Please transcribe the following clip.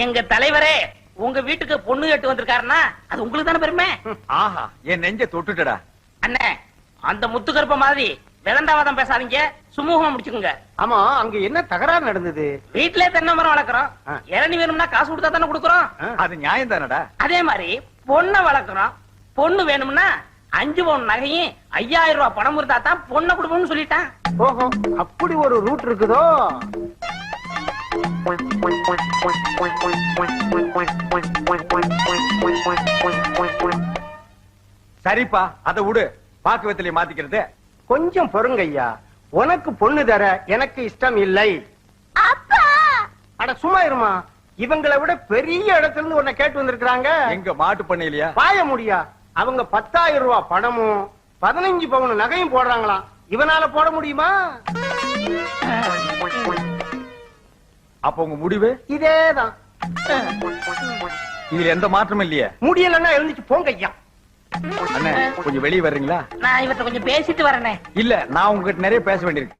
எங்க தலைவரே உங்க வீட்டுக்கு பொண்ணு கேட்டு வந்திருக்காருன்னா அது உங்களுக்கு தானே பெருமை. ஆஹா, என் நெஞ்ச தொட்டுட்டடா. அண்ணே, அந்த முத்துக்கருப்ப மாதிரி விதண்டாவாதம் பேசாதீங்க, சுமூகமா முடிச்சுக்குங்க. ஆமா, அங்க என்ன தகராறு நடந்தது? வீட்லயே தென்னை மரம் வளர்க்குறோம், இளநீ வேணும்னா காசு கொடுத்தா தானே கொடுக்குறோம். அது நியாயம் தானடா. அதே மாதிரி பொண்ணை வளர்க்குறோம், பொண்ணு வேணும்னா 5 பவுன் நகையும் 5000 ரூபாய் பணம் இருந்தா தான் பொண்ணை கொடுப்போம்னு சொல்லிட்டான். ஓஹோ, அப்படி ஒரு ரூட் இருக்குதோ? சரிப்பா, அத விடு. பாக்கு வெத்தலைய மாத்திக்கிறது. கொஞ்சம் பொறுங்க ஐயா. உனக்கு பொண்ணு தர எனக்கு இஷ்டம் இல்லை. அப்பா, அட சும்மா இருமா. இவங்களை விட பெரிய இடத்துல இருந்து உன்னை கேட்டு வந்திருக்காங்க. எங்க மாட்டு பண்ண இல்லையா? பாய முடியா? அவங்க 10,000 ரூபாய் பணமும் 15 பவுன் நகையும் போடுறாங்களாம். இவனால போட முடியுமா? அப்ப உங்க முடிவு இதேதான். இதுல எந்த மாற்றமும் இல்லையே. முடியலன்னா எழுந்துச்சு போங்க ஐயா. அண்ணே, கொஞ்சம் வெளியே வர்றீங்களா? நான் இவர்கிட்ட கொஞ்சம் பேசிட்டு வரேனே. இல்ல, நான் உங்ககிட்ட நிறைய பேச வேண்டியிருக்கு.